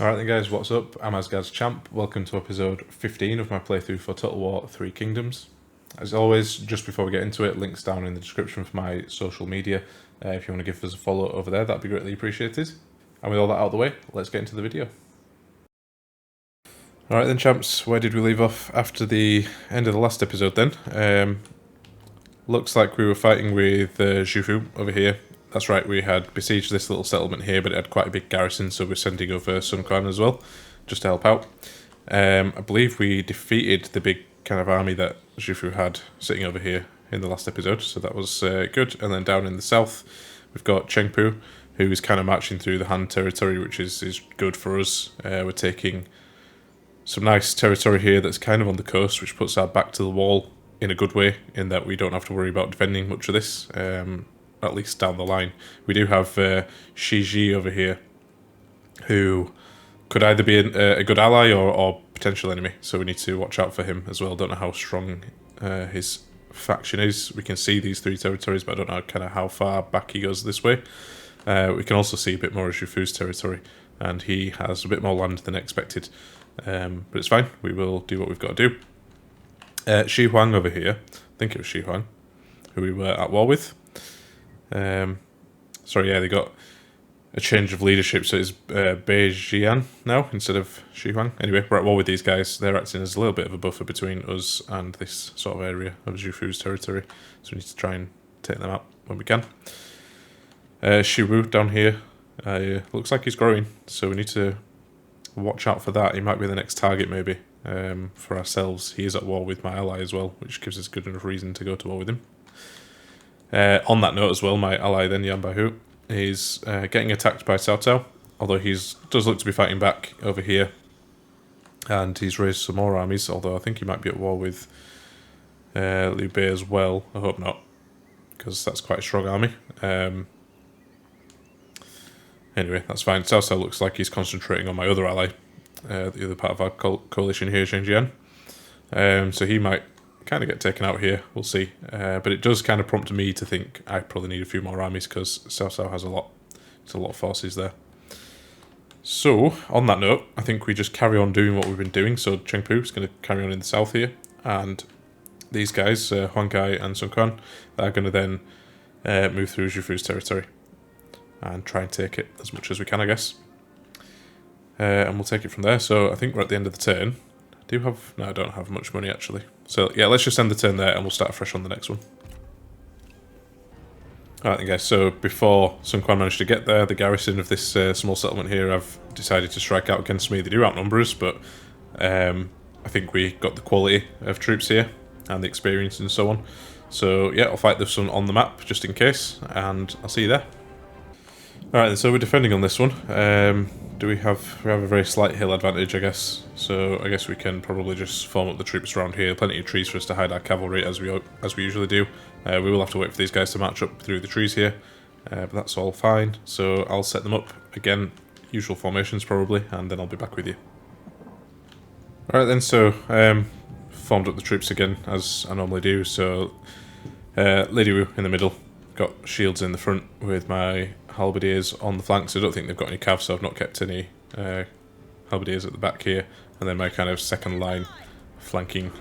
Alright then guys, what's up? I'm AsgardsChamp. Welcome to episode 15 of my playthrough for Total War 3 Kingdoms. As always, just before we get into it, links down in the description for my social media. If you want to give us a follow over there, that'd be greatly appreciated. And with all that out of the way, let's get into the video. Alright then champs, where did we leave off after the end of the last episode then? Looks like we were fighting with Zhufu over here. That's right, we had besieged this little settlement here, but it had quite a big garrison, so we're sending over Sun Jian as well, just to help out. I believe we defeated the big kind of army that Zhufu had sitting over here in the last episode, so that was good. And then down in the south, we've got Chengpu, who is kind of marching through the Han territory, which is good for us. We're taking some nice territory here that's kind of on the coast, which puts our back to the wall in a good way, in that we don't have to worry about defending much of this. At least down the line. We do have Shiji over here, who could either be a good ally or potential enemy, so we need to watch out for him as well. Don't know how strong his faction is. We can see these three territories, but I don't know kind of how far back he goes this way. We can also see a bit more of Zhufu's territory, and he has a bit more land than expected. But it's fine, we will do what we've got to do. Shi Huang over here, I think it was Shi Huang, who we were at war with. Sorry, yeah, they got a change of leadership, so it's Bei Jian now instead of Shi Huang. Anyway, we're at war with these guys. They're acting as a little bit of a buffer between us and this sort of area of Zhufu's territory, so we need to try and take them out when we can. Shiwu down here, looks like he's growing, so we need to watch out for that. He might be the next target maybe for ourselves. He is at war with my ally as well, which gives us good enough reason to go to war with him. On that note as well, my ally then, Yan Baihu, is getting attacked by Cao Cao, although he does look to be fighting back over here. And he's raised some more armies, although I think he might be at war with Liu Bei as well. I hope not, because that's quite a strong army. Anyway, that's fine. Cao Cao looks like he's concentrating on my other ally, the other part of our coalition here, Sun Jian. So he might kind of get taken out here, we'll see. But it does kind of prompt me to think I probably need a few more armies, because Cao Cao has a lot of forces there. So, on that note, I think we just carry on doing what we've been doing. So Chengpu is going to carry on in the south here, and these guys, Huang Kai and Sun Quan, are going to then move through Zhufu's territory and try and take it as much as we can, I guess. And we'll take it from there. So I think we're at the end of the turn. No, I don't have much money actually. So yeah, let's just end the turn there and we'll start fresh on the next one. Alright then guys, so before Sun Quan managed to get there, the garrison of this small settlement here have decided to strike out against me. They do outnumber us, but I think we got the quality of troops here and the experience and so on. So yeah, I'll fight this one on the map just in case, and I'll see you there. Alright, so we're defending on this one. We have a very slight hill advantage, I guess. So I guess we can probably just form up the troops around here. Plenty of trees for us to hide our cavalry, as we usually do. We will have to wait for these guys to march up through the trees here, but that's all fine. So I'll set them up again, usual formations probably, and then I'll be back with you. Alright then, so formed up the troops again as I normally do. So Lady Wu in the middle, got shields in the front with my halberdiers on the flanks. I don't think they've got any cav, so I've not kept any halberdiers at the back here. And then my kind of second line flanking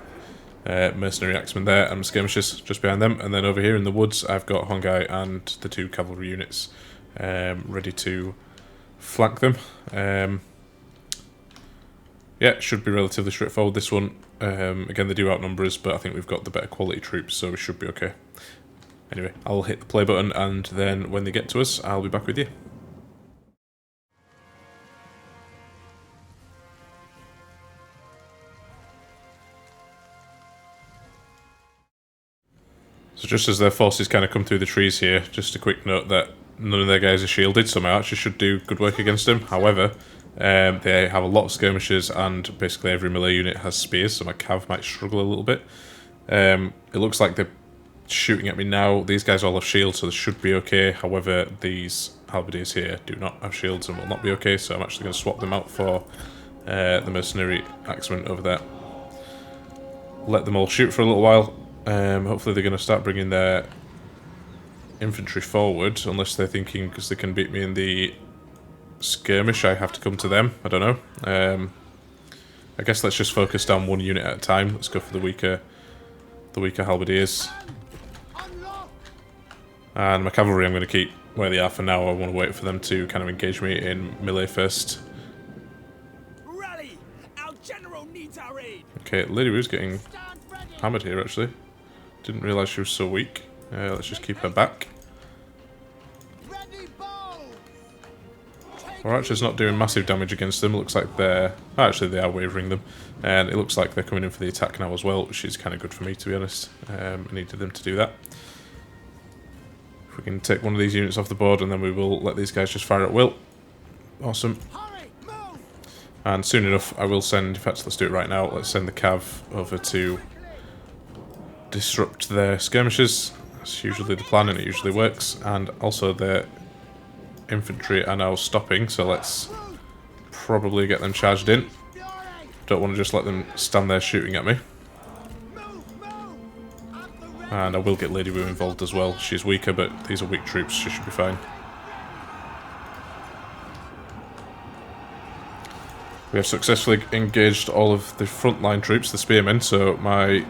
mercenary axemen there, and skirmishers just behind them. And then over here in the woods, I've got Hongai and the two cavalry units ready to flank them. Yeah, it should be relatively straightforward, this one. Again, they do outnumber us, but I think we've got the better quality troops, so we should be okay. Anyway, I'll hit the play button, and then when they get to us, I'll be back with you. So just as their forces kind of come through the trees here, just a quick note that none of their guys are shielded, so my archers should do good work against them. However, they have a lot of skirmishers, and basically every melee unit has spears, so my cav might struggle a little bit. It looks like they're shooting at me now. These guys all have shields, so they should be okay. However, these halberdiers here do not have shields and will not be okay, so I'm actually going to swap them out for the mercenary axemen over there. Let them all shoot for a little while. Hopefully they're going to start bringing their infantry forward, unless they're thinking because they can beat me in the skirmish, I have to come to them. I don't know. I guess let's just focus down one unit at a time. Let's go for the weaker halberdiers. And my cavalry I'm going to keep where they are for now. I want to wait for them to kind of engage me in melee first. Rally! Our general needs our aid. Okay, Lady Wu's getting hammered here actually. Didn't realise she was so weak. Let's just keep her back. Our archers not doing massive damage against them. Looks like they're... Oh, actually, they are wavering them. And it looks like they're coming in for the attack now as well, which is kind of good for me, to be honest. I needed them to do that. If we can take one of these units off the board, and then we will let these guys just fire at will. Awesome. And soon enough, I will send... In fact, let's do it right now. Let's send the cav over to disrupt their skirmishes. That's usually the plan, and it usually works. And also their infantry are now stopping, so let's probably get them charged in. Don't want to just let them stand there shooting at me. And I will get Lady Wu involved as well. She's weaker, but these are weak troops. She should be fine. We have successfully engaged all of the frontline troops, the spearmen, so my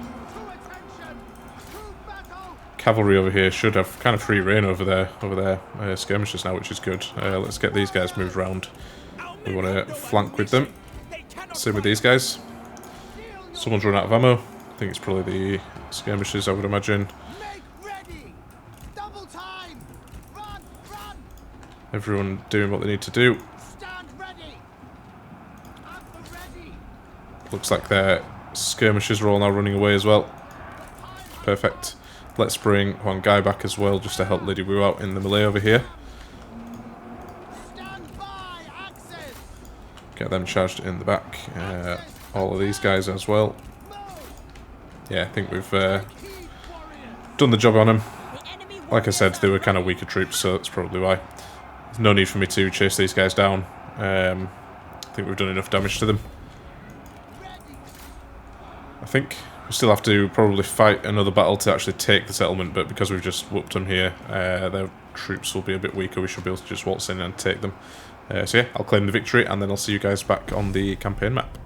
cavalry over here should have kind of free reign over their skirmishes now, which is good. Let's get these guys moved round. We want to flank with them. Same with these guys. Someone's run out of ammo. I think it's probably the skirmishes, I would imagine. Everyone doing what they need to do. Looks like their skirmishers are all now running away as well. Perfect. Let's bring one guy back as well, just to help Lady Wu out in the melee over here. Get them charged in the back. All of these guys as well. Yeah, I think we've done the job on them. Like I said, they were kind of weaker troops, so that's probably why. There's no need for me to chase these guys down. I think we've done enough damage to them. I think we still have to probably fight another battle to actually take the settlement, but because we've just whooped them here, their troops will be a bit weaker. We should be able to just waltz in and take them. So yeah, I'll claim the victory, and then I'll see you guys back on the campaign map.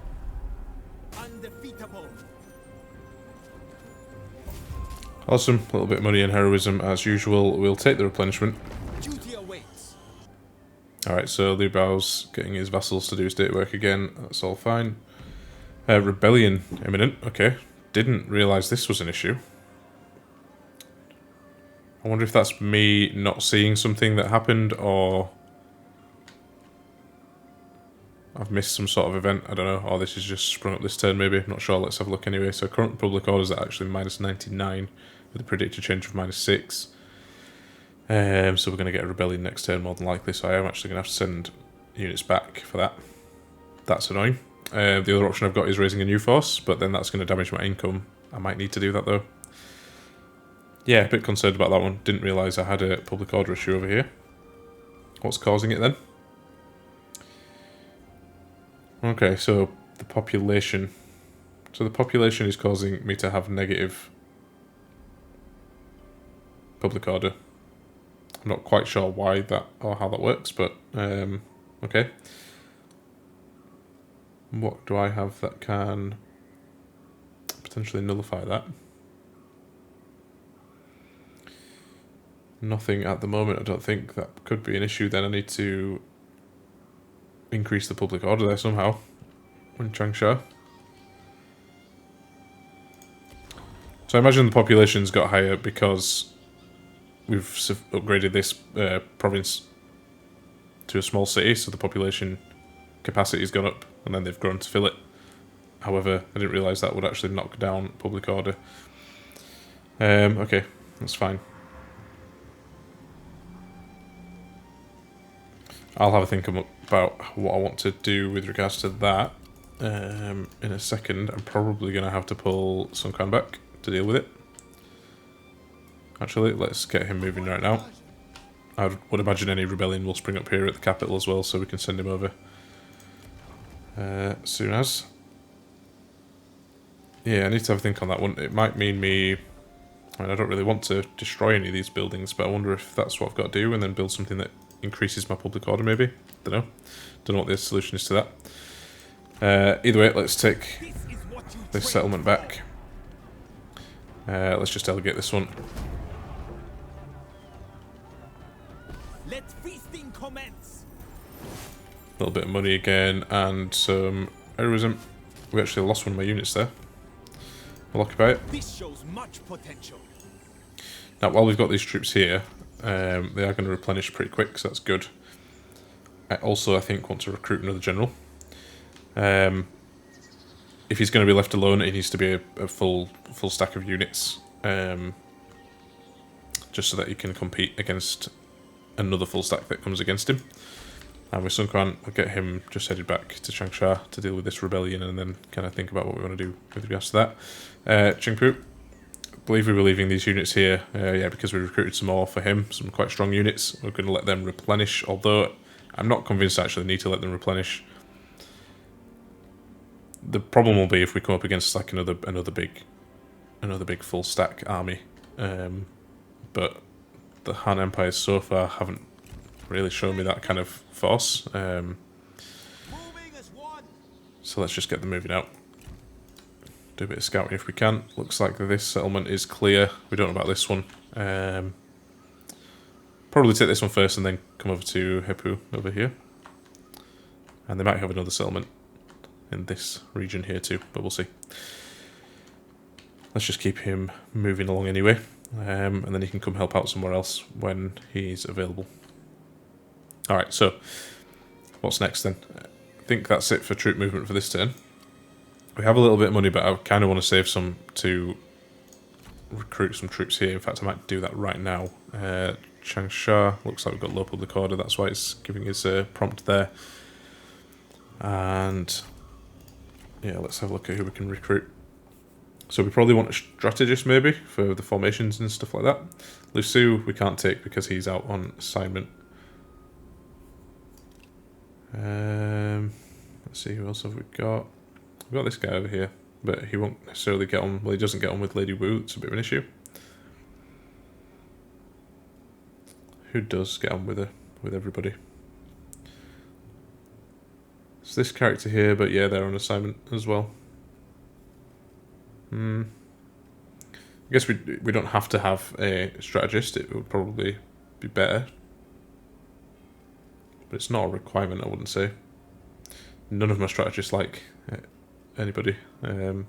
Awesome, a little bit of money and heroism as usual. We'll take the replenishment. Alright, so Liu Bao's getting his vassals to do his date work again. That's all fine. Rebellion imminent. Okay. Didn't realise this was an issue. I wonder if that's me not seeing something that happened, or I've missed some sort of event. I don't know. Or this is just sprung up this turn maybe. I'm not sure. Let's have a look anyway. So current public orders are actually -99 with a predicted change of -6. So we're going to get a rebellion next turn more than likely. So I am actually going to have to send units back for that. That's annoying. The other option I've got is raising a new force, but then that's going to damage my income. I might need to do that though. Yeah, a bit concerned about that one. Didn't realise I had a public order issue over here. What's causing it then? Okay, so the population. So the population is causing me to have negative public order. I'm not quite sure why that or how that works, but okay. What do I have that can potentially nullify that? Nothing at the moment. I don't think that could be an issue. Then I need to increase the public order there somehow in Changsha. So I imagine the population's got higher because we've upgraded this province to a small city, so the population capacity has gone up, and then they've grown to fill it. However, I didn't realise that would actually knock down public order. Okay, that's fine. I'll have a think about what I want to do with regards to that in a second. I'm probably going to have to pull Sun Jian back to deal with it. Actually, let's get him moving right now. I would imagine any rebellion will spring up here at the capital as well, so we can send him over as soon as. Yeah, I need to have a think on that one. It might mean me... I mean, I don't really want to destroy any of these buildings, but I wonder if that's what I've got to do, and then build something that increases my public order, maybe. Don't know. Don't know what the solution is to that. Either way, let's take This is what you this trained settlement for. back. Let's just delegate this one. Let feasting commence. A little bit of money again, and some heroism. We actually lost one of my units there. We'll occupy it. This shows much potential. Now, while we've got these troops here, they are going to replenish pretty quick, so that's good. I also, I think, want to recruit another general. If he's going to be left alone, it needs to be a full stack of units, just so that he can compete against another full stack that comes against him. And with Sun Jian, we'll get him just headed back to Changsha to deal with this rebellion, and then kind of think about what we want to do with regards to that. Qingpu, I believe we were leaving these units here, yeah, because we recruited some more for him, some quite strong units. We're going to let them replenish, although I'm not convinced I actually need to let them replenish. The problem will be if we come up against like another big full stack army, but the Han Empire so far haven't really shown me that kind of force. Moving as one. So let's just get them moving out. Do a bit of scouting if we can. Looks like this settlement is clear. We don't know about this one. Probably take this one first and then come over to Hepu over here. And they might have another settlement in this region here too, but we'll see. Let's just keep him moving along anyway, and then he can come help out somewhere else when he's available. Alright, so what's next then? I think that's it for troop movement for this turn. We have a little bit of money, but I kind of want to save some to recruit some troops here. In fact, I might do that right now. Changsha, looks like we've got low public order, that's why it's giving us a prompt there. And yeah, let's have a look at who we can recruit. So we probably want a strategist maybe for the formations and stuff like that. Lu Su we can't take because he's out on assignment. Let's see, who else have we got? We've got this guy over here, but he won't necessarily get on. Well, he doesn't get on with Lady Wu. It's a bit of an issue. Who does get on with her? With everybody? It's this character here, but yeah, they're on assignment as well. I guess we don't have to have a strategist. It would probably be better, but it's not a requirement, I wouldn't say. None of my strategists like anybody, so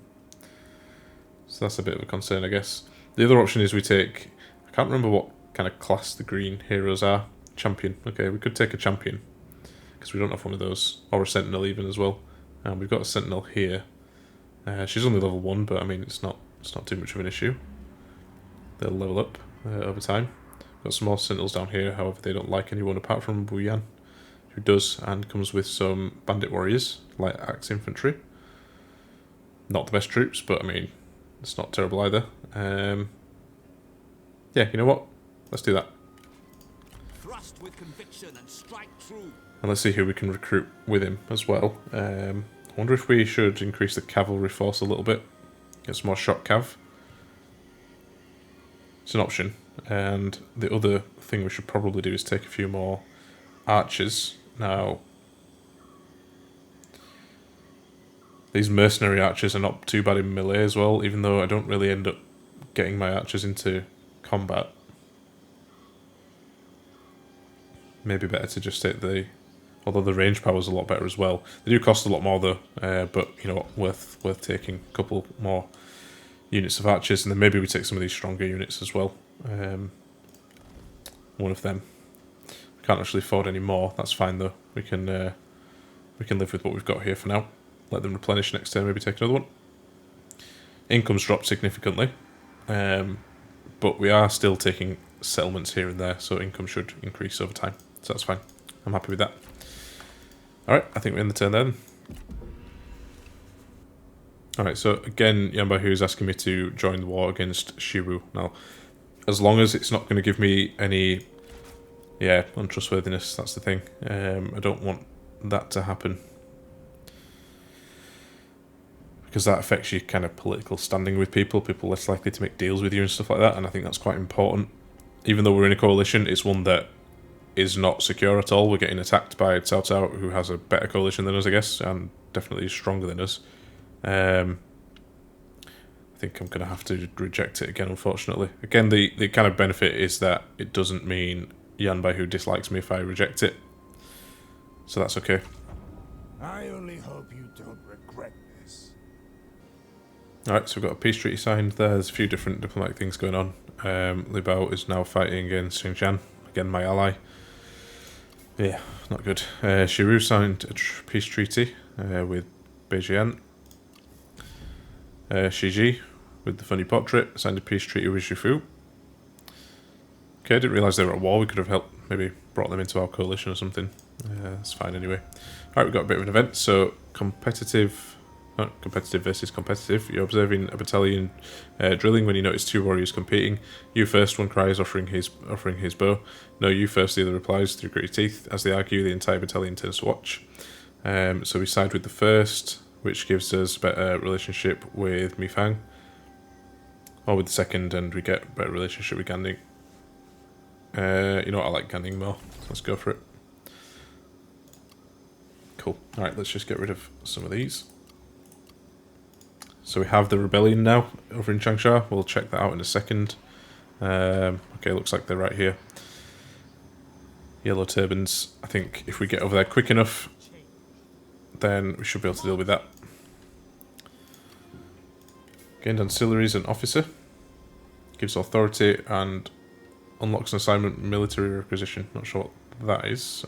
that's a bit of a concern, I guess. The other option is we take, I can't remember what kind of class the green heroes are. Champion. Okay, we could take a champion because we don't have one of those, or a sentinel even as well. And we've got a sentinel here. She's only level 1, but I mean it's not too much of an issue. They'll level up over time. Got some more sentinels down here, however they don't like anyone apart from Wu Yan, who does, and comes with some bandit warriors, light axe infantry. Not the best troops, but I mean it's not terrible either. Yeah, you know what? Let's do that. Thrust with conviction and strike true. And let's see who we can recruit with him as well. I wonder if we should increase the cavalry force a little bit. Get some more shock cav. It's an option. And the other thing we should probably do is take a few more archers. Now, these mercenary archers are not too bad in melee as well, even though I don't really end up getting my archers into combat. Maybe better to just take the... Although the range power is a lot better as well. They do cost a lot more though, but you know what, worth taking a couple more units of archers, and then maybe we take some of these stronger units as well. One of them. We can't actually afford any more, that's fine though. We can live with what we've got here for now. Let them replenish next turn, maybe take another one. Income's dropped significantly, but we are still taking settlements here and there, so income should increase over time. So that's fine. I'm happy with that. Alright, I think we're in the turn then. Alright, so again, Yanbahu is asking me to join the war against Shiwu. Now, as long as it's not going to give me any, untrustworthiness, that's the thing. I don't want that to happen. Because that affects your kind of political standing with people. People are less likely to make deals with you and stuff like that, and I think that's quite important. Even though we're in a coalition, it's one that is not secure at all. We're getting attacked by Cao Cao, who has a better coalition than us, I guess, and definitely stronger than us. I think I'm going to have to reject it again, unfortunately. Again, the kind of benefit is that it doesn't mean Yan Baihu dislikes me if I reject it. So that's okay. I only hope you don't regret this. Alright, so we've got a peace treaty signed there. There's a few different diplomatic things going on. Li Bao is now fighting against Sun Jian, again my ally. Yeah, not good. Shiru signed a peace treaty with Beijian. Shiji, with the funny portrait, signed a peace treaty with Shifu. Okay, I didn't realise they were at war. We could have helped, maybe brought them into our coalition or something. That's fine anyway. Alright, we've got a bit of an event. So, competitive versus competitive. You're observing a battalion drilling when you notice two warriors competing. You first, one cries, offering his bow. No, you first, the other replies through gritty teeth. As they argue, the entire battalion turns to watch. So we side with the first, which gives us a better relationship with Mi Fang. Or with the second, and we get a better relationship with Gan Ning. You know what, I like Gan Ning more. Let's go for it. Cool. Alright, let's just get rid of some of these. So we have the rebellion now over in Changsha. We'll check that out in a second. Okay, looks like they're right here. Yellow turbans. I think if we get over there quick enough, then we should be able to deal with that. Gained ancillaries and officer. Gives authority and unlocks an assignment military requisition. Not sure what that is.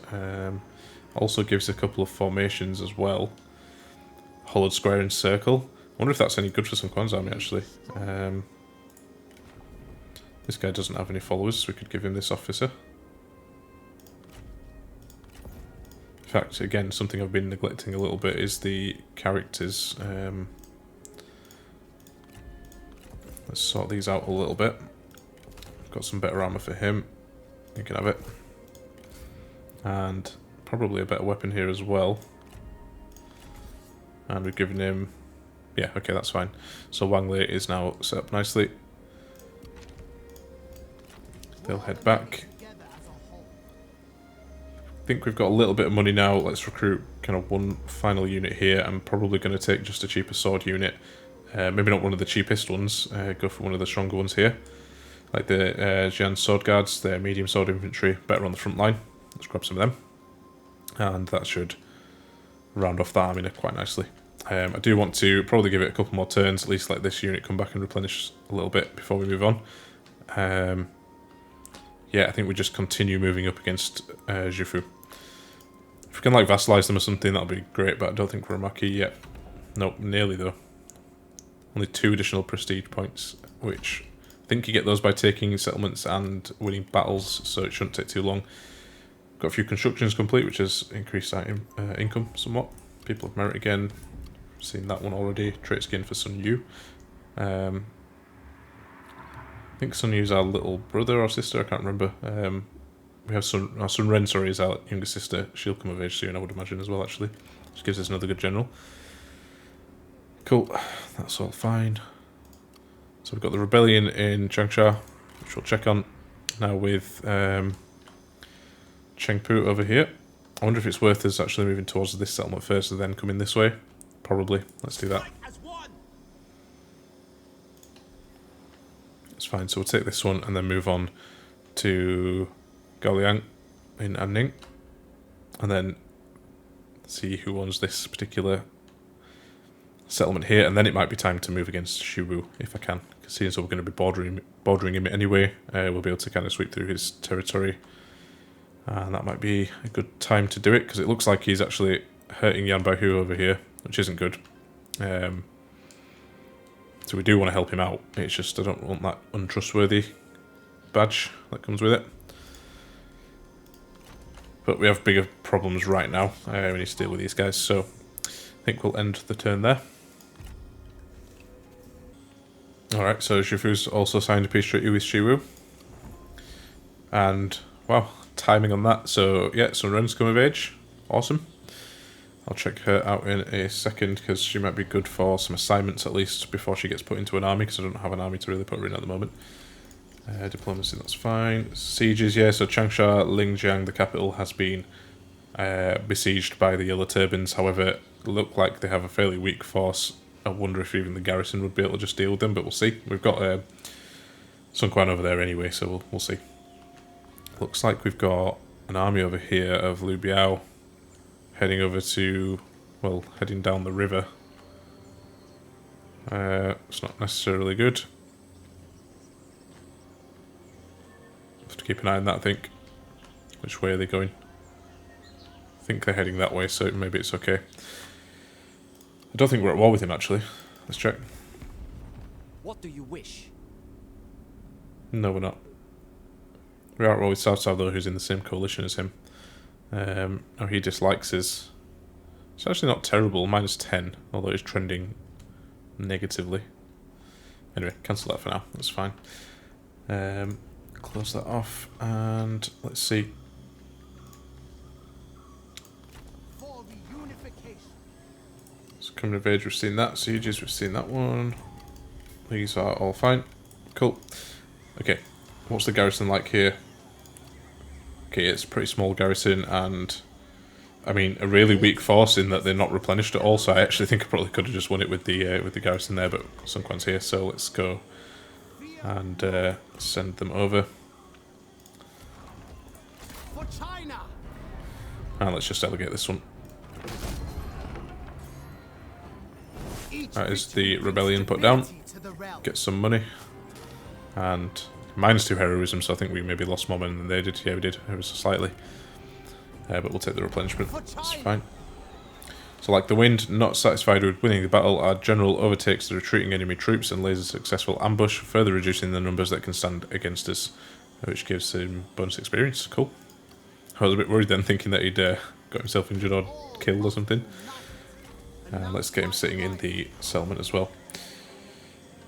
Also gives a couple of formations as well. Hollowed square and circle. I wonder if that's any good for Sun Quan's army, actually. This guy doesn't have any followers, so we could give him this officer. In fact, again, something I've been neglecting a little bit is the characters. Let's sort these out a little bit. Got some better armor for him. You can have it. And probably a better weapon here as well. And we've given him... Yeah, okay, that's fine. So Wang Lei is now set up nicely. They'll head back. I think we've got a little bit of money now. Let's recruit kind of one final unit here. I'm probably going to take just a cheaper sword unit. Maybe not one of the cheapest ones. Go for one of the stronger ones here. Like the Jian sword guards, their medium sword infantry, better on the front line. Let's grab some of them. And that should round off the army quite nicely. I do want to probably give it a couple more turns, at least let this unit come back and replenish a little bit before we move on. Yeah, I think we just continue moving up against Zhifu. If we can like vassalize them or something, that'll be great, but I don't think we're a marquee yet. Nope, nearly though. Only 2 additional prestige points, which I think you get those by taking settlements and winning battles, so it shouldn't take too long. Got a few constructions complete, which has increased our income somewhat. People of Merit again. Seen that one already. Trait skin for Sun Yu. I think Sun Yu's our little brother or sister, I can't remember. We have Sun Ren, sorry, is our younger sister. She'll come of age soon, I would imagine, as well, actually. Which gives us another good general. Cool, that's all fine. So we've got the rebellion in Changsha, which we'll check on. Now with Chengpu over here. I wonder if it's worth us actually moving towards this settlement first and then coming this way. Probably. Let's do that. It's fine. So we'll take this one and then move on to Gaoliang in Anning. And then see who owns this particular settlement here. And then it might be time to move against Shiwu if I can. Because seeing as we're going to be bordering him anyway, we'll be able to kind of sweep through his territory. And that might be a good time to do it, because it looks like he's actually hurting Yan Baihu over here, which isn't good. So we do want to help him out. It's just I don't want that untrustworthy badge that comes with it. But we have bigger problems right now. We need to deal with these guys, so I think we'll end the turn there. Alright, so Shifu's also signed a peace treaty with Shiwu. And, wow, timing on that. So, yeah, Sun Ren's come of age. Awesome. I'll check her out in a second, because she might be good for some assignments at least before she gets put into an army, because I don't have an army to really put her in at the moment. Diplomacy, that's fine. Sieges, yeah, so Changsha, Lingjiang, the capital, has been besieged by the Yellow Turbans. However, look like they have a fairly weak force. I wonder if even the garrison would be able to just deal with them, but we'll see. We've got Sun Quan over there anyway, so we'll see. Looks like we've got an army over here of Liu Biao heading over to, well, heading down the river. It's not necessarily good. Have to keep an eye on that, I think. Which way are they going? I think they're heading that way, so maybe it's okay. I don't think we're at war with him, actually. Let's check. What do you wish? No, we're not. We are at war with South South, though, who's in the same coalition as him. Oh, he dislikes his... It's actually not terrible, -10, although it's trending negatively. Anyway, cancel that for now, that's fine. Close that off, and let's see. So coming of age, we've seen that. Sieges, we've seen that one. These are all fine. Cool. Okay, what's the garrison like here? Okay, it's a pretty small garrison, and I mean a really weak force in that they're not replenished at all. So I actually think I probably could have just won it with the garrison there, but Sun Quan's here, so let's go and send them over. For China. And let's just delegate this one. That is the rebellion put down. Get some money. And -2 heroism, so I think we maybe lost more men than they did. Yeah, we did, ever so slightly. But we'll take the replenishment. That's fine. So like the wind, not satisfied with winning the battle, our general overtakes the retreating enemy troops and lays a successful ambush, further reducing the numbers that can stand against us, which gives him bonus experience. Cool. I was a bit worried then, thinking that he'd got himself injured or killed or something. Let's get him sitting in the settlement as well.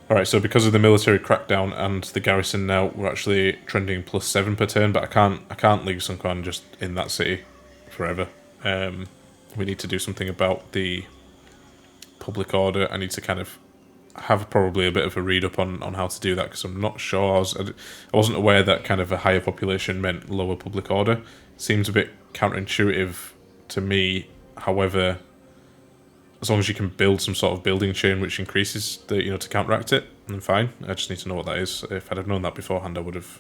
Alright, so because of the military crackdown and the garrison now, we're actually trending +7 per turn, but I can't leave Sun Quan just in that city forever. We need to do something about the public order. I need to kind of have probably a bit of a read up on how to do that, because I'm not sure. I wasn't aware that kind of a higher population meant lower public order. Seems a bit counterintuitive to me. However, as long as you can build some sort of building chain which increases the, to counteract it, then fine. I just need to know what that is. If I'd have known that beforehand, I would have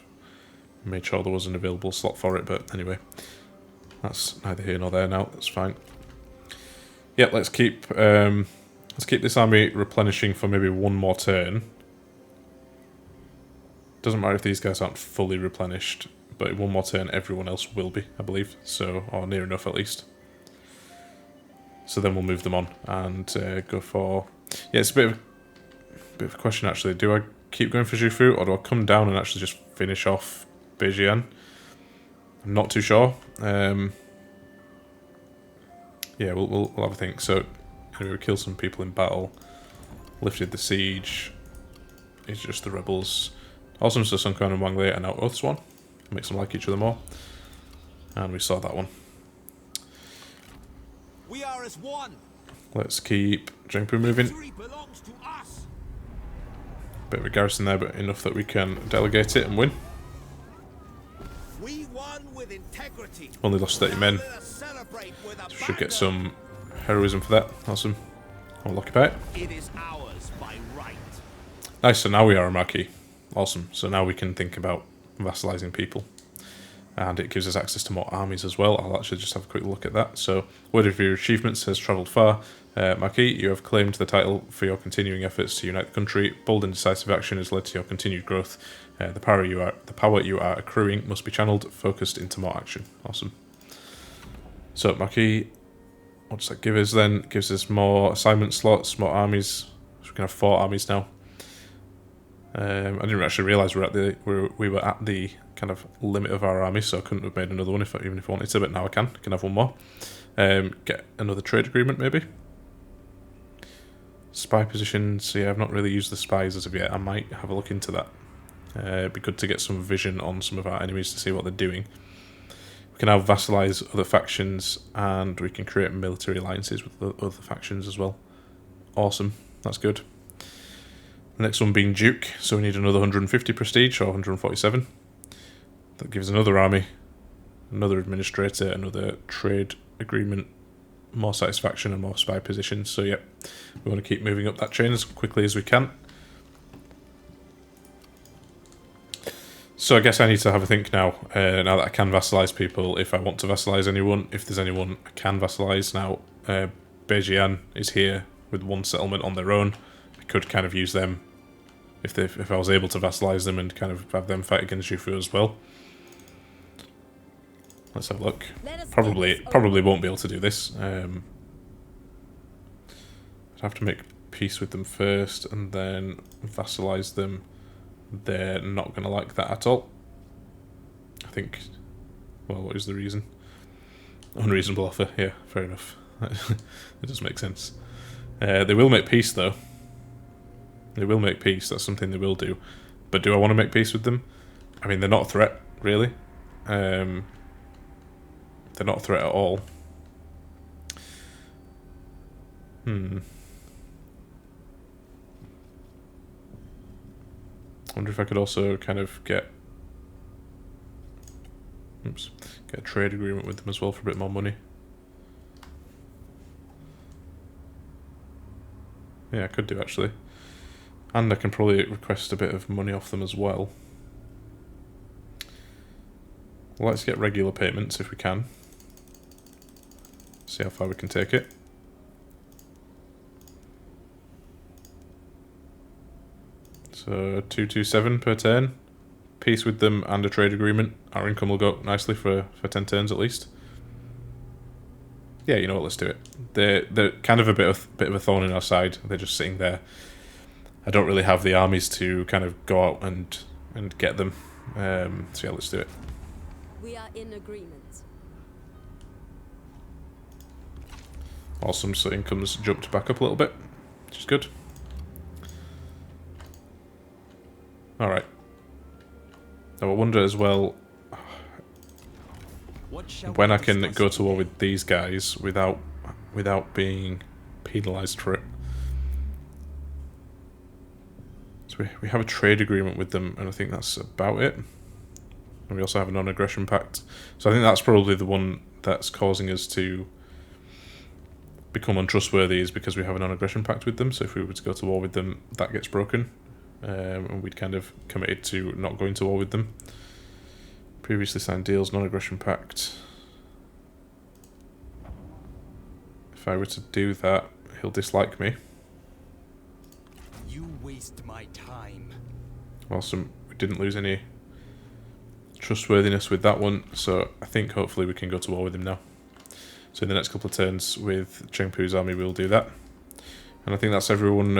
made sure there was an available slot for it. But anyway, that's neither here nor there now. That's fine. Yeah, let's keep this army replenishing for maybe one more turn. Doesn't matter if these guys aren't fully replenished, but in one more turn, everyone else will be, I believe. So, or near enough at least. So then we'll move them on and go for... Yeah, it's a bit of a question actually. Do I keep going for Zhufu, or do I come down and actually just finish off Beijing? I'm not too sure. Yeah, we'll have a think. So anyway, we killed some people in battle, lifted the siege. It's just the rebels. Awesome, so Sun Quan and Wang Lei are now Oath Swan. Makes them like each other more. And we saw that one. We are as one. Let's keep Zhengpu moving. Victory belongs to us. Bit of a garrison there, but enough that we can delegate it and win. We won with integrity. Only lost 30 men. Let us celebrate with a So we should get banner. some heroism for that. Awesome. I'll occupy it. It is ours by right. Nice, so now we are a marquis. Awesome. So now we can think about vassalizing people. And it gives us access to more armies as well. I'll actually just have a quick look at that. So, word of your achievements has travelled far. Marquis, you have claimed the title for your continuing efforts to unite the country. Bold and decisive action has led to your continued growth. The power you are accruing must be channeled, focused into more action. Awesome. So, Marquis, what does that give us then? It gives us more assignment slots, more armies. So we can have 4 armies now. I didn't actually realise we were at the kind of limit of our army, so I couldn't have made another one even if I wanted to, but now I can have one more. Get another trade agreement maybe. Spy positions, yeah, I've not really used the spies as of yet. I might have a look into that. It'd be good to get some vision on some of our enemies to see what they're doing. We can now vassalize other factions, and we can create military alliances with the other factions as well. Awesome, that's good. The next one being Duke, so we need another 150 prestige, or 147. That gives another army, another administrator, another trade agreement, more satisfaction and more spy positions. So yep, we want to keep moving up that chain as quickly as we can. So I guess I need to have a think now, now that I can vassalise people, if I want to vassalise anyone, if there's anyone I can vassalise. Now, Bejian is here with one settlement on their own. I could kind of use them if I was able to vassalise them and kind of have them fight against Jufu as well. Let's have a look. Probably won't be able to do this. I'd have to make peace with them first and then vassalise them. They're not going to like that at all. I think, well, what is the reason? Unreasonable offer, yeah, fair enough. It does make sense. They will make peace, though. They will make peace, that's something they will do. But do I want to make peace with them? I mean, they're not a threat, really. They're not a threat at all. I wonder if I could also kind of get a trade agreement with them as well for a bit more money. Yeah, I could do actually. And I can probably request a bit of money off them as well. Let's get regular payments if we can. See how far we can take it. So 227 per turn. Peace with them and a trade agreement. Our income will go up nicely for 10 turns at least. Yeah, you know what, let's do it. They're kind of a bit of a thorn in our side. They're just sitting there. I don't really have the armies to kind of go out and get them. So yeah, let's do it. We are in agreement. Awesome, so income's jumped back up a little bit, which is good. Alright. Now I wonder as well when I can go to war with these guys without being penalised for it. So we have a trade agreement with them, and I think that's about it. And we also have a non-aggression pact. So I think that's probably the one that's causing us to become untrustworthy, is because we have a non-aggression pact with them. So if we were to go to war with them, that gets broken. And we'd kind of committed to not going to war with them. Previously signed deals, non-aggression pact. If I were to do that, he'll dislike me. You waste my time. Awesome. We didn't lose any trustworthiness with that one, so I think hopefully we can go to war with him now. So in the next couple of turns with Chengpu's army, we'll do that. And I think that's everyone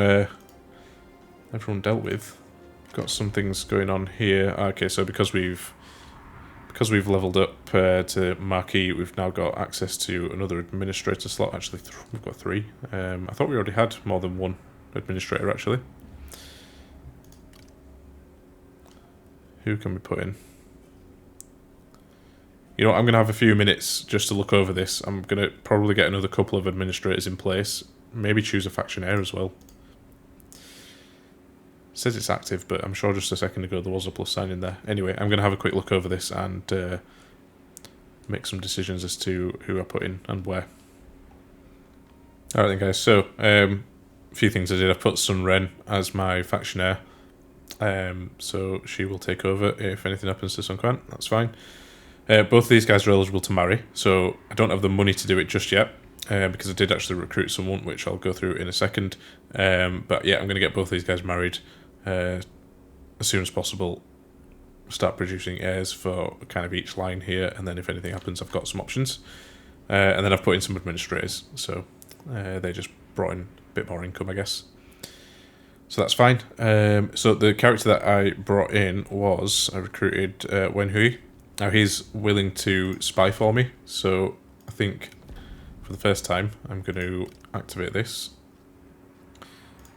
dealt with. Got some things going on here. Okay, so because we've leveled up to Marquis, we've now got access to another administrator slot. Actually, we've got 3. I thought we already had more than one administrator, actually. Who can we put in? You know what, I'm going to have a few minutes just to look over this. I'm going to probably get another couple of administrators in place. Maybe choose a factionaire as well. It says it's active, but I'm sure just a second ago there was a plus sign in there. Anyway, I'm going to have a quick look over this and make some decisions as to who I put in and where. Alright then guys, so a few things I did. I put Sun Ren as my factionaire. So she will take over if anything happens to Sun Quan, that's fine. Both of these guys are eligible to marry, so I don't have the money to do it just yet. Because I did actually recruit someone, which I'll go through in a second. But yeah, I'm going to get both these guys married as soon as possible. Start producing heirs for kind of each line here, and then if anything happens, I've got some options. And then I've put in some administrators, so they just brought in a bit more income, I guess. So that's fine. So the character that I brought in was, I recruited Wen Hui. Now he's willing to spy for me, so I think for the first time I'm going to activate this.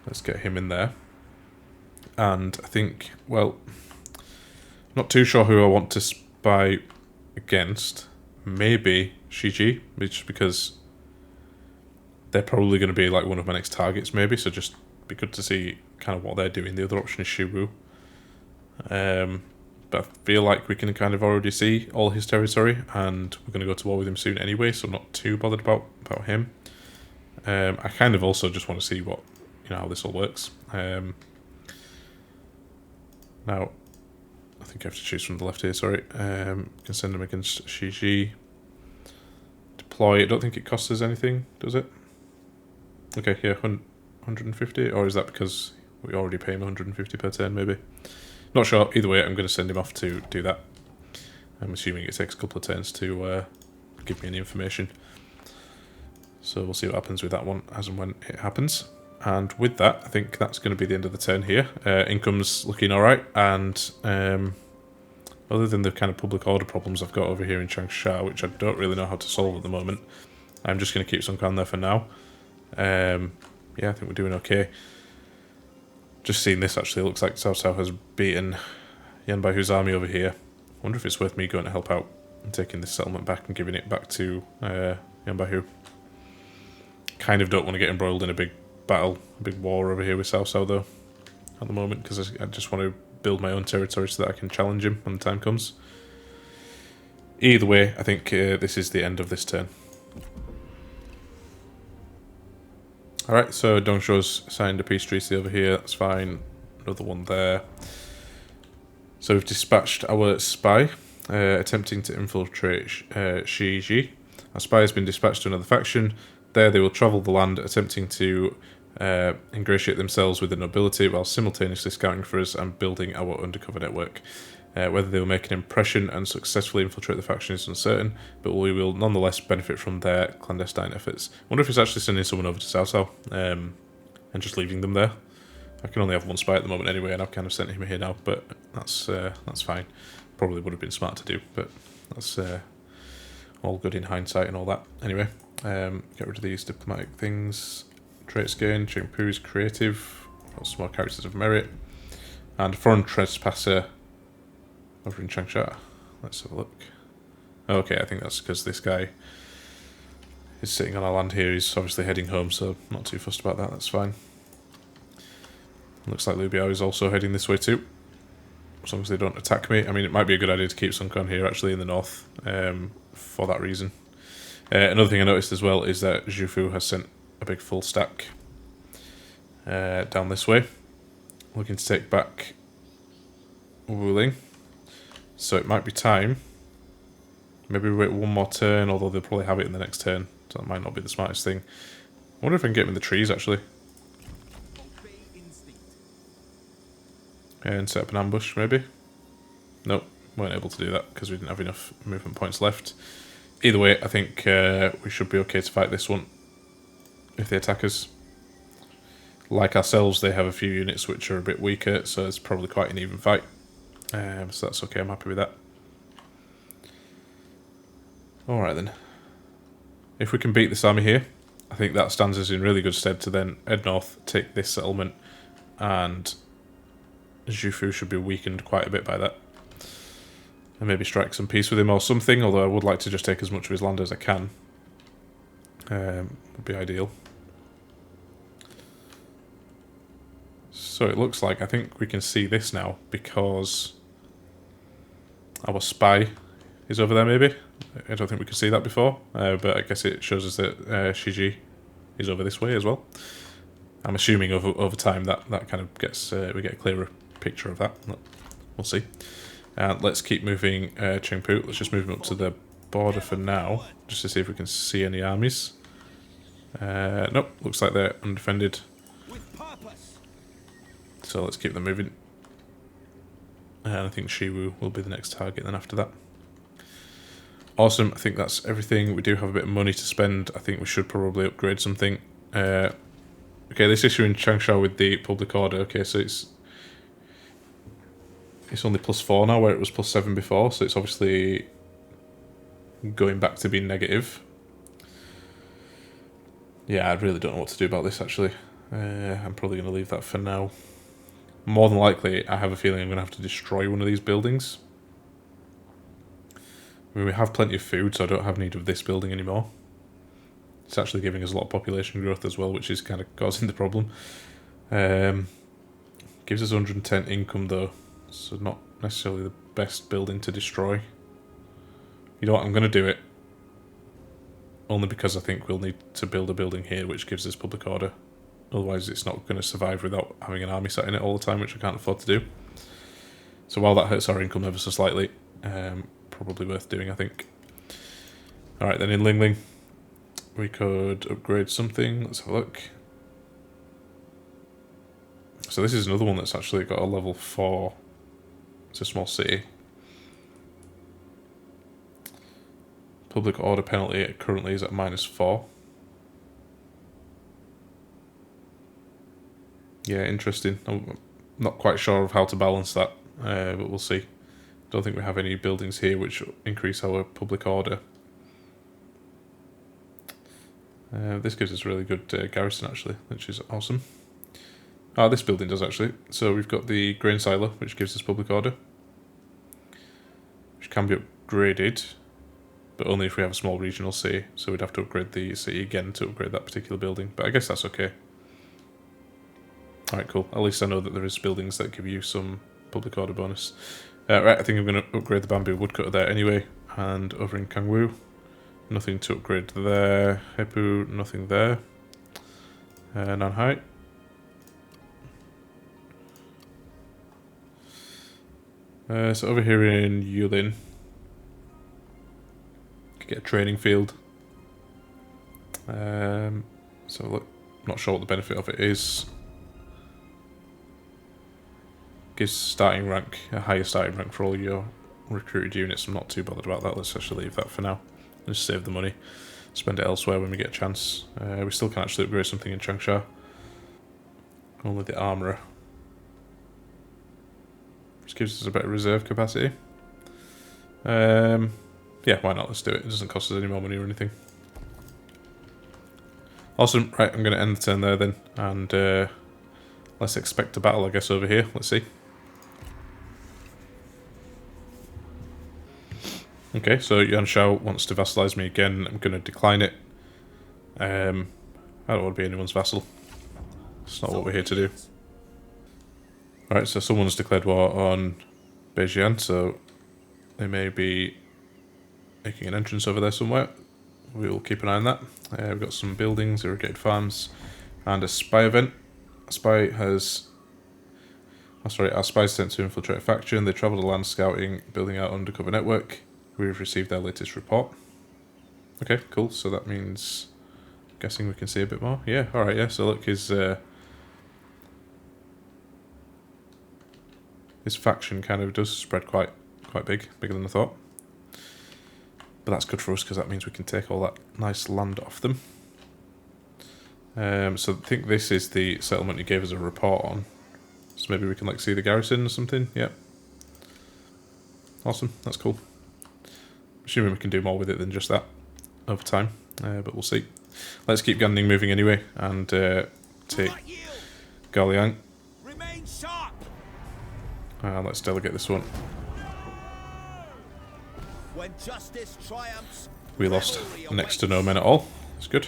Let's get him in there. And I think, well, not too sure who I want to spy against. Maybe Shiji, just because they're probably going to be like one of my next targets maybe, so just be good to see kind of what they're doing. The other option is Shiwu. But I feel like we can kind of already see all his territory, and we're going to go to war with him soon anyway, so I'm not too bothered about him. I kind of also just want to see what, how this all works. Now, I think I have to choose from the left here, sorry. Can send him against Shiji. Deploy, I don't think it costs us anything, does it? Okay, yeah, 150, or is that because we already pay him 150 per turn, maybe? Not sure, either way, I'm going to send him off to do that. I'm assuming it takes a couple of turns to give me any information. So we'll see what happens with that one as and when it happens. And with that, I think that's going to be the end of the turn here. Income's looking alright, and other than the kind of public order problems I've got over here in Changsha, which I don't really know how to solve at the moment, I'm just going to keep Sun Quan there for now. Yeah, I think we're doing okay. Just seeing this, actually, it looks like Cao Cao has beaten Yan Baihu's army over here. I wonder if it's worth me going to help out and taking this settlement back and giving it back to Yan Baihu. Kind of don't want to get embroiled in a big battle, a big war over here with Cao Cao, though, at the moment, because I just want to build my own territory so that I can challenge him when the time comes. Either way, I think this is the end of this turn. Alright, so Dongshuo's signed a peace treaty over here, that's fine. Another one there. So we've dispatched our spy, attempting to infiltrate Shiji. Our spy has been dispatched to another faction. There they will travel the land, attempting to ingratiate themselves with the nobility while simultaneously scouting for us and building our undercover network. Whether they will make an impression and successfully infiltrate the faction is uncertain, but we will nonetheless benefit from their clandestine efforts. I wonder if it's actually sending someone over to Cao Cao and just leaving them there. I can only have one spy at the moment anyway, and I've kind of sent him here now, but that's fine. Probably would have been smart to do, but that's all good in hindsight and all that. Anyway, get rid of these diplomatic things. Traits gain, Chengpu is creative, got some more characters of merit, and foreign trespasser over in Changsha. Let's have a look. Okay, I think that's because this guy is sitting on our land here. He's obviously heading home, so not too fussed about that. That's fine. Looks like Liu Biao is also heading this way too, as long as they don't attack me. I mean, it might be a good idea to keep Sun Quan here, actually, in the north, for that reason. Another thing I noticed as well is that Zhu Fu has sent a big full stack down this way, looking to take back Wuling. So it might be time. Maybe we wait one more turn, although they'll probably have it in the next turn, so that might not be the smartest thing. I wonder if I can get them in the trees, actually. And set up an ambush, maybe? Nope, weren't able to do that because we didn't have enough movement points left. Either way, I think we should be okay to fight this one if they attack us. Like ourselves, they have a few units which are a bit weaker, so it's probably quite an even fight. So that's okay, I'm happy with that. Alright then. If we can beat this army here, I think that stands us in really good stead to then head north, take this settlement, and Zhu Fu should be weakened quite a bit by that. And maybe strike some peace with him or something, although I would like to just take as much of his land as I can. Would be ideal. So it looks like, I think we can see this now, because our spy is over there maybe. I don't think we could see that before, but I guess it shows us that Shiji is over this way as well. I'm assuming over time that kind of gets, we get a clearer picture of that. We'll see. Let's keep moving Chengpu. Let's just move him up to the border for now, just to see if we can see any armies. Nope, looks like they're undefended. So let's keep them moving. And I think Shiwu will be the next target then after that. Awesome, I think that's everything. We do have a bit of money to spend. I think we should probably upgrade something. Okay, this issue in Changsha with the public order. Okay, so it's only +4 now, where it was +7 before, so it's obviously going back to being negative. Yeah, I really don't know what to do about this, actually. I'm probably going to leave that for now. More than likely, I have a feeling I'm going to have to destroy one of these buildings. I mean, we have plenty of food, so I don't have need of this building anymore. It's actually giving us a lot of population growth as well, which is kind of causing the problem. Gives us 110 income though, so not necessarily the best building to destroy. You know what, I'm going to do it. Only because I think we'll need to build a building here which gives us public order. Otherwise it's not going to survive without having an army sat in it all the time, which I can't afford to do. So while that hurts our income ever so slightly, probably worth doing, I think. Alright, then in Ling Ling, we could upgrade something. Let's have a look. So this is another one that's actually got a level 4. It's a small city. Public order penalty currently is at -4. Yeah, interesting. I'm not quite sure of how to balance that, but we'll see. Don't think we have any buildings here which increase our public order. This gives us really good garrison actually, which is awesome. Ah, this building does actually. So we've got the grain silo, which gives us public order, which can be upgraded, but only if we have a small regional city. So we'd have to upgrade the city again to upgrade that particular building, but I guess that's okay. Alright, cool. At least I know that there is buildings that give you some public order bonus. Right, I think I'm going to upgrade the bamboo woodcutter there anyway. And over in Kangwoo, nothing to upgrade there. Hepu, nothing there. Nanhai. So over here in Yulin, could get a training field. So look, not sure what the benefit of it is. Gives starting rank, a higher starting rank for all your recruited units. I'm not too bothered about that. Let's actually leave that for now. Just save the money. Spend it elsewhere when we get a chance. We still can actually upgrade something in Changsha. Only the armourer. Which gives us a bit of reserve capacity. Yeah, why not? Let's do it. It doesn't cost us any more money or anything. Awesome. Right, I'm going to end the turn there then. And let's expect a battle, I guess, over here. Let's see. Okay, so Yuan Shao wants to vassalize me again. I'm going to decline it. I don't want to be anyone's vassal. It's not what we're here to do. Alright, so someone's declared war on Beijing, so they may be making an entrance over there somewhere. We will keep an eye on that. We've got some buildings, irrigated farms, and a spy event. A spy has... Oh, sorry, our spies sent to infiltrate a faction. They travelled the land scouting, building out undercover network. We've received their latest report. Okay, cool. So that means... guessing we can see a bit more. Yeah, alright, yeah. So look, his faction kind of does spread quite big. Bigger than I thought. But that's good for us because that means we can take all that nice land off them. So I think this is the settlement he gave us a report on. So maybe we can like see the garrison or something. Yep. Awesome. That's cool. Assuming we can do more with it than just that over time. But we'll see. Let's keep Ganding moving anyway and take Galiang. Remain sharp. Let's delegate this one. When justice triumphs, We lost next to no men at all. That's good.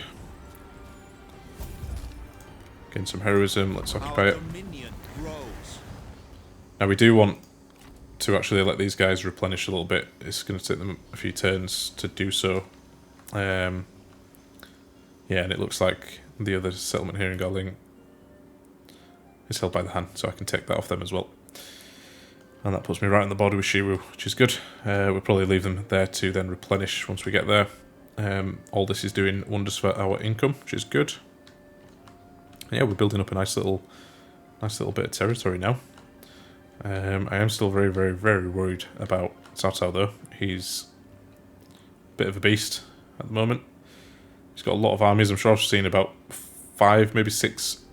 Gain some heroism. Let's occupy it. Now we do want to actually let these guys replenish a little bit. It's going to take them a few turns to do so. Yeah, and it looks like the other settlement here in Galing is held by the Han, so I can take that off them as well. And that puts me right on the border with Shiwu, which is good. We'll probably leave them there to then replenish once we get there. All this is doing wonders for our income, which is good. Yeah, we're building up a nice little bit of territory now. I am still very, very, very worried about Cao Cao though. He's a bit of a beast at the moment. He's got a lot of armies. I'm sure I've seen about 5, maybe 6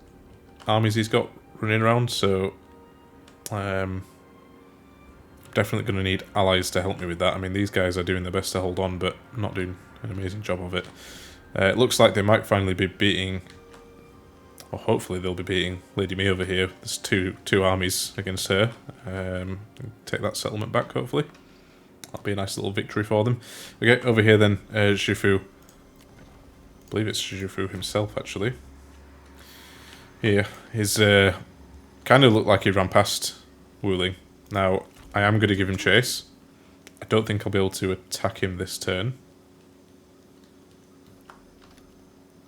armies he's got running around. So definitely going to need allies to help me with that. I mean, these guys are doing their best to hold on, but not doing an amazing job of it. It looks like they might finally be beating... Well, hopefully they'll be beating Lady Me over here. There's two armies against her. Take that settlement back, hopefully. That'll be a nice little victory for them. Okay, over here then, Shifu. I believe it's Shifu himself, actually. Here, his kind of looked like he ran past Wuling. Now, I am going to give him chase. I don't think I'll be able to attack him this turn.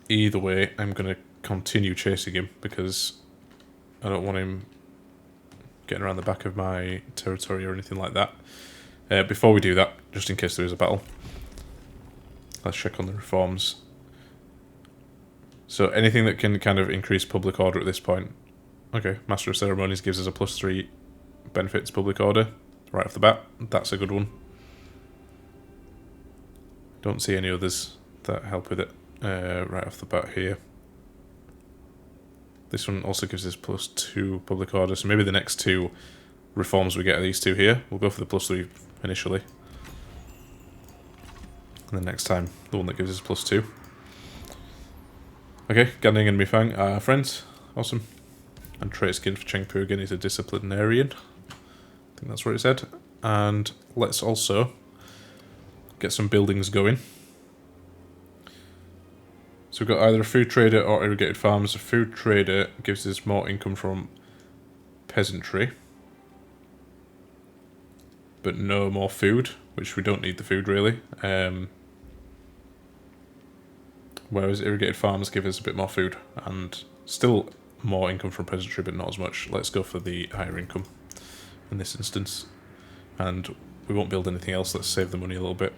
Either way, I'm going to continue chasing him because I don't want him getting around the back of my territory or anything like that. Before we do that, just in case there is a battle, let's check on the reforms. So anything that can kind of increase public order at this point. Okay, Master of Ceremonies gives us a +3 benefit to public order right off the bat. That's a good one. Don't see any others that help with it right off the bat here. This one also gives us +2 public order, so maybe the next 2 reforms we get are these 2 here. We'll go for the +3 initially. And then next time, the one that gives us +2. Okay, Ganning and Mifang are friends. Awesome. And trait skin for Chengpu again, he's a disciplinarian. I think that's what it said. And let's also get some buildings going. So we've got either a food trader or irrigated farms. A food trader gives us more income from peasantry, but no more food, which we don't need the food really. Whereas irrigated farms give us a bit more food and still more income from peasantry, but not as much. Let's go for the higher income in this instance. And we won't build anything else. Let's save the money a little bit.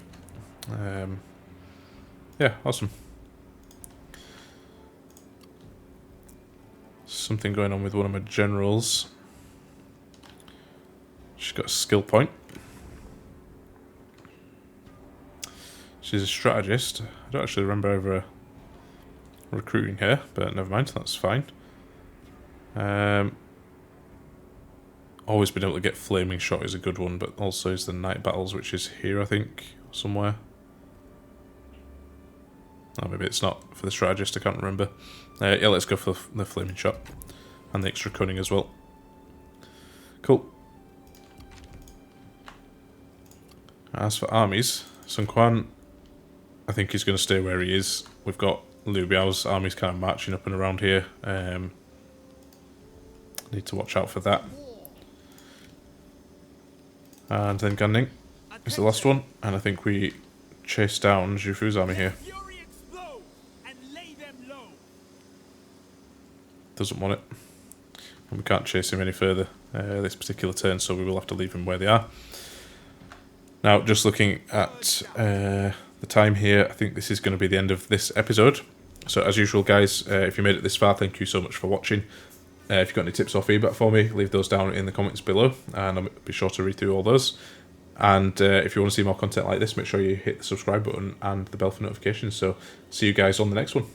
Yeah, awesome. Something going on with one of my generals. She's got a skill point. She's a strategist. I don't actually remember ever recruiting her, but never mind, that's fine. Always been able to get flaming shot is a good one, but also is the night battles, which is here, I think, somewhere. Oh, maybe it's not for the strategist, I can't remember. Yeah, let's go for the flaming shot. And the extra cunning as well. Cool. As for armies, Sun Quan, I think he's going to stay where he is. We've got Liu Biao's armies kind of marching up and around here. Need to watch out for that. And then Ganning is the last one. And I think we chase down Zhu Fu's army here. Doesn't want it. And we can't chase him any further this particular turn, so we will have to leave him where they are. Now, just looking at the time here, I think this is going to be the end of this episode. So as usual, guys, if you made it this far, thank you so much for watching. If you've got any tips or feedback for me, leave those down in the comments below, and I'll be sure to read through all those. And if you want to see more content like this, make sure you hit the subscribe button and the bell for notifications. So see you guys on the next one.